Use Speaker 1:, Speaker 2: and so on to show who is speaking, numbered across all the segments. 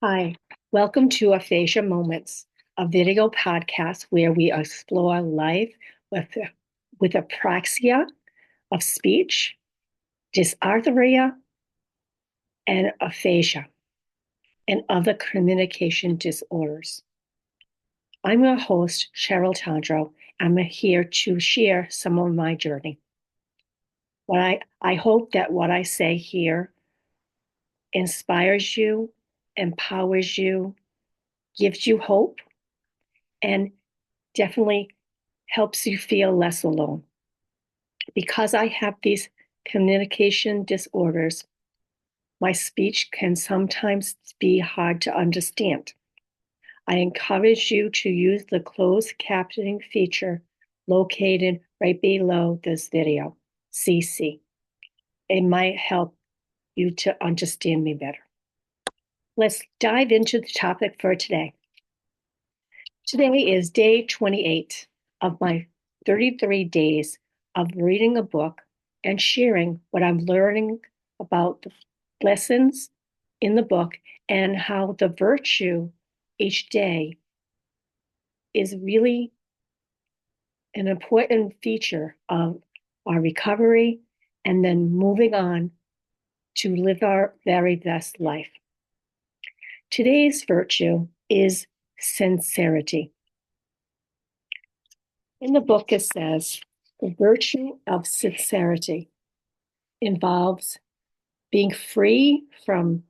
Speaker 1: Hi, welcome to Aphasia Moments, a video podcast where we explore life with, with apraxia of speech, dysarthria, and aphasia, and other communication disorders. I'm your host, Cheryl Tandro. I'm here to share some of my journey. I hope that what I say here inspires you, empowers you, gives you hope, and definitely helps you feel less alone. Because I have these communication disorders, my speech can sometimes be hard to understand. I encourage you to use the closed captioning feature located right below this video, CC. It might help you to understand me better. Let's dive into the topic for today. Today is day 28 of my 33 days of reading a book and sharing what I'm learning about the lessons in the book and how the virtue each day is really an important feature of our recovery and then moving on to live our very best life. Today's virtue is sincerity. In the book, it says the virtue of sincerity involves being free from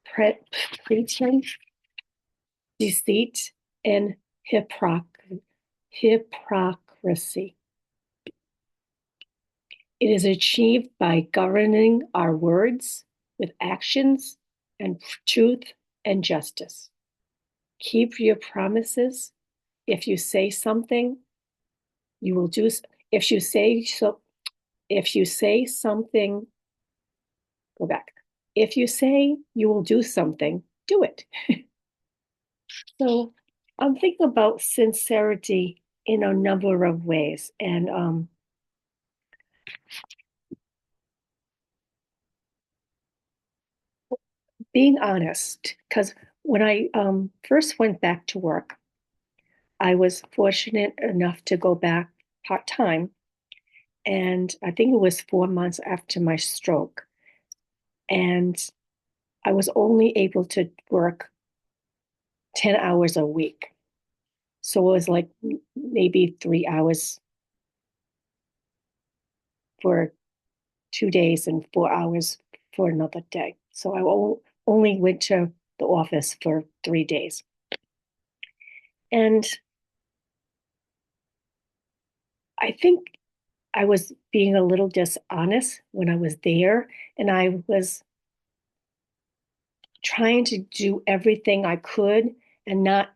Speaker 1: pretense, deceit, and hypocrisy. It is achieved by governing our words with actions and truth and justice. Keep your promises. If you say something, you will do. If you say so, if you say something, go back. If you say you will do something, do it. So I'm thinking about sincerity in a number of ways. And being honest, because when I first went back to work, I was fortunate enough to go back part time. And I think it was 4 months after my stroke. And I was only able to work 10 hours a week. So it was like maybe 3 hours for 2 days and 4 hours for another day. So I only went to the office for 3 days. And I think I was being a little dishonest when I was there, and I was trying to do everything I could and not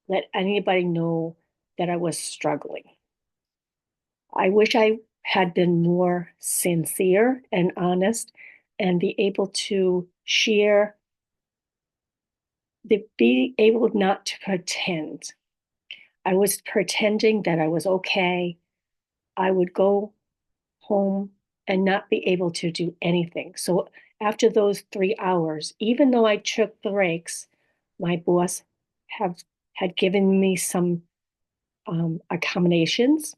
Speaker 1: let anybody know that I was struggling. I wish I had been more sincere and honest and be able to share, be able not to pretend. I was pretending that I was okay. I would go home and not be able to do anything. So after those 3 hours, even though I took breaks, my boss have had given me some accommodations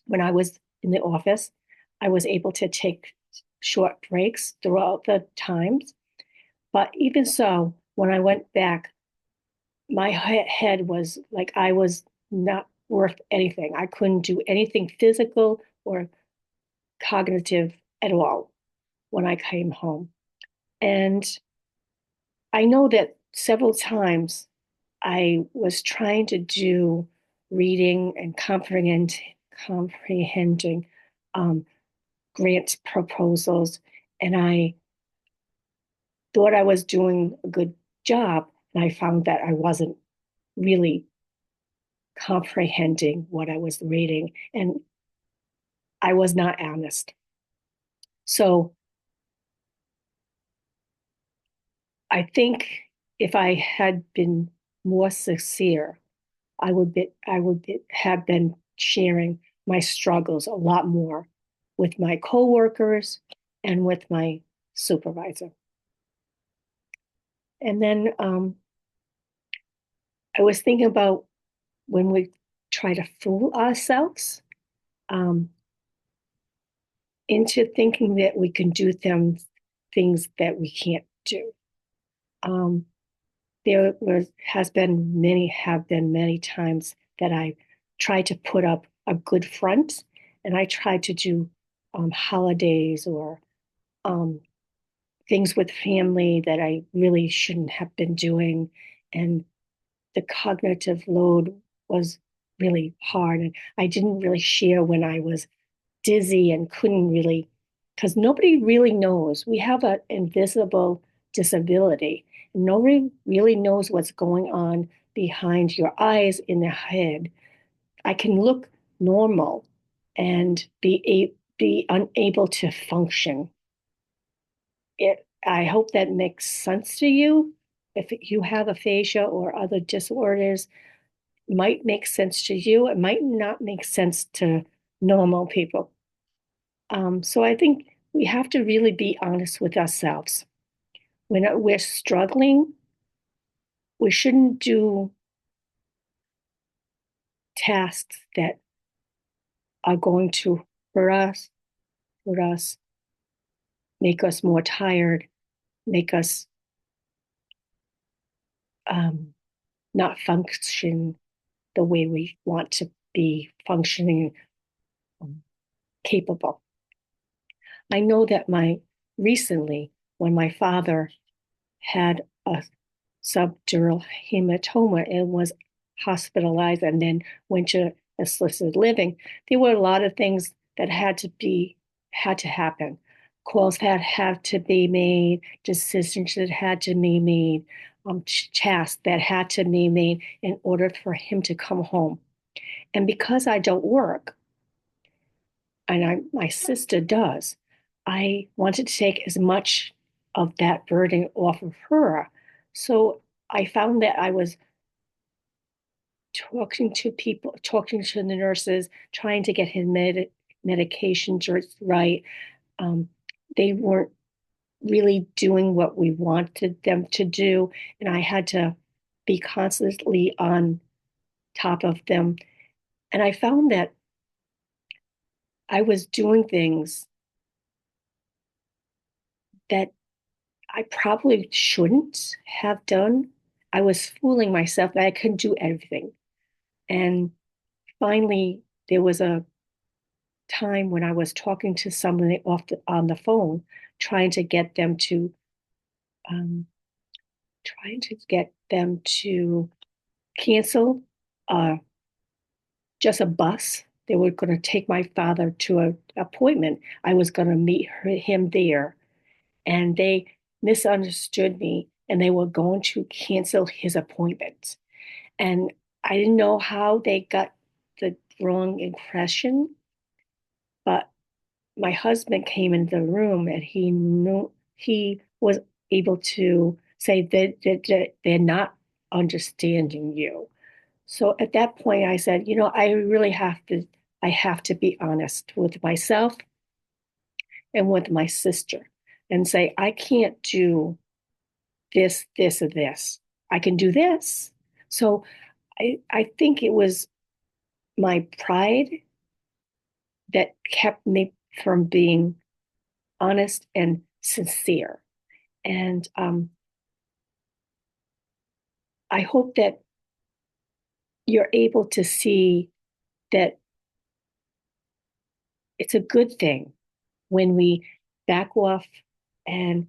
Speaker 1: when I was in the office. I was able to take short breaks throughout the times. But even so, when I went back, my head was like I was not worth anything. I couldn't do anything physical or cognitive at all when I came home. And I know that several times I was trying to do reading and comprehending um, grant proposals, and I thought I was doing a good job, and I found that I wasn't really comprehending what I was reading, and I was not honest. So I think if I had been more sincere, have been sharing my struggles a lot more with my coworkers and with my supervisor. And then I was thinking about when we try to fool ourselves um, into thinking that we can do things that we can't do. Um, have been many times that I tried to put up a good front, and I tried to do holidays or um, things with family that I really shouldn't have been doing, and the cognitive load was really hard, and I didn't really share when I was dizzy and couldn't really, because nobody really knows. We have an invisible disability. Nobody really knows what's going on behind your eyes in the head. I can look normal and be unable to function. I hope that makes sense to you. If you have aphasia or other disorders, it might make sense to you. It might not make sense to normal people. So I think we have to really be honest with ourselves. When we're struggling, we shouldn't do tasks that are going to hurt us, make us more tired, make us um, not function the way we want to be functioning, um, capable. I know that when my father had a subdural hematoma and was hospitalized and then went to assisted living, there were a lot of things that had to happen. Calls that had to be made, decisions that had to be made, tasks that had to be made in order for him to come home. And because I don't work, and my sister does, I wanted to take as much of that burden off of her. So I found that I was talking to people, talking to the nurses, trying to get his medications right. Um, they weren't really doing what we wanted them to do, and I had to be constantly on top of them. And I found that I was doing things that I probably shouldn't have done. I was fooling myself that I couldn't do everything. And finally, there was a time when I was talking to somebody on the phone, trying to get them to um, trying to get them to cancel uh, just a bus. They were going to take my father to an appointment. I was going to meet him there, and they misunderstood me, and they were going to cancel his appointment. And I didn't know how they got the wrong impression, but my husband came into the room and he was able to say that they're not understanding you. So at that point, I said, I have to be honest with myself and with my sister and say, I can't do this, or this. I can do this. So I think it was my pride that kept me from being honest and sincere. And I hope that you're able to see that it's a good thing when we back off and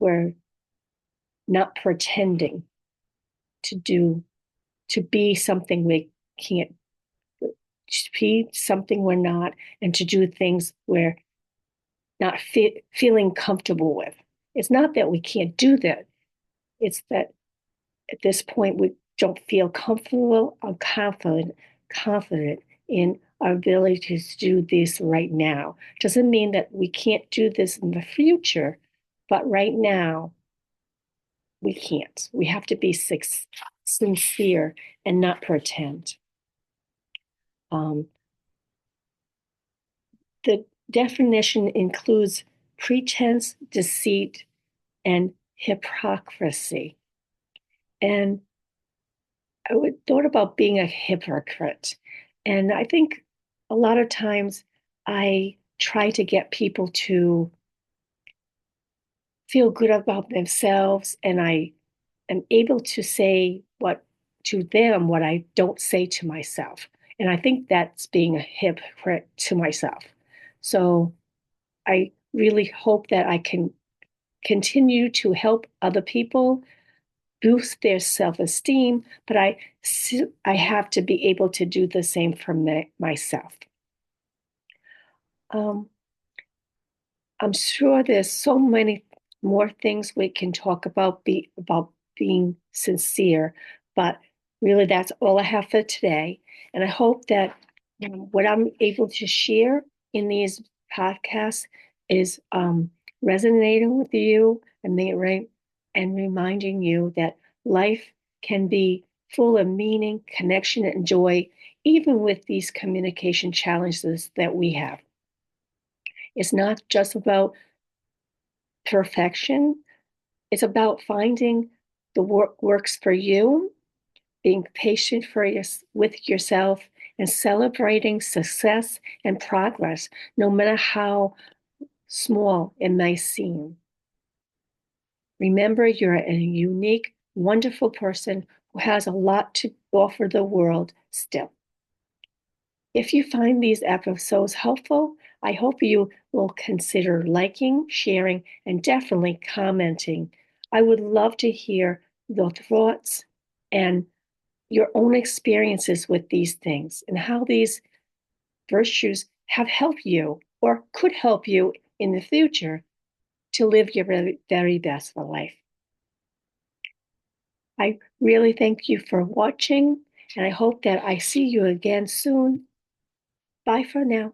Speaker 1: we're not pretending to do, to be something we can't, to be something we're not, and to do things we're not feeling comfortable with. It's not that we can't do that. It's that at this point we don't feel comfortable or confident in our ability to do this right now. Doesn't mean that we can't do this in the future, but right now we can't. We have to be sincere and not pretend. Um, the definition includes pretense, deceit, and hypocrisy. And thought about being a hypocrite. And I think a lot of times I try to get people to feel good about themselves, and I am able to say what to them what I don't say to myself. And I think that's being a hypocrite to myself. So I really hope that I can continue to help other people boost their self-esteem, but I have to be able to do the same for myself. Um, I'm sure there's so many more things we can talk about being sincere, but really that's all I have for today. And I hope that what I'm able to share in these podcasts is resonating with you and reminding you that life can be full of meaning, connection, and joy, even with these communication challenges that we have. It's not just about perfection. It's about finding the works for you, being patient with yourself, and celebrating success and progress, no matter how small it may seem. Remember, you're a unique, wonderful person who has a lot to offer the world still. If you find these episodes helpful, I hope you will consider liking, sharing, and definitely commenting. I would love to hear the thoughts and your own experiences with these things and how these virtues have helped you or could help you in the future to live your very, very best for life. I really thank you for watching, and I hope that I see you again soon. Bye for now.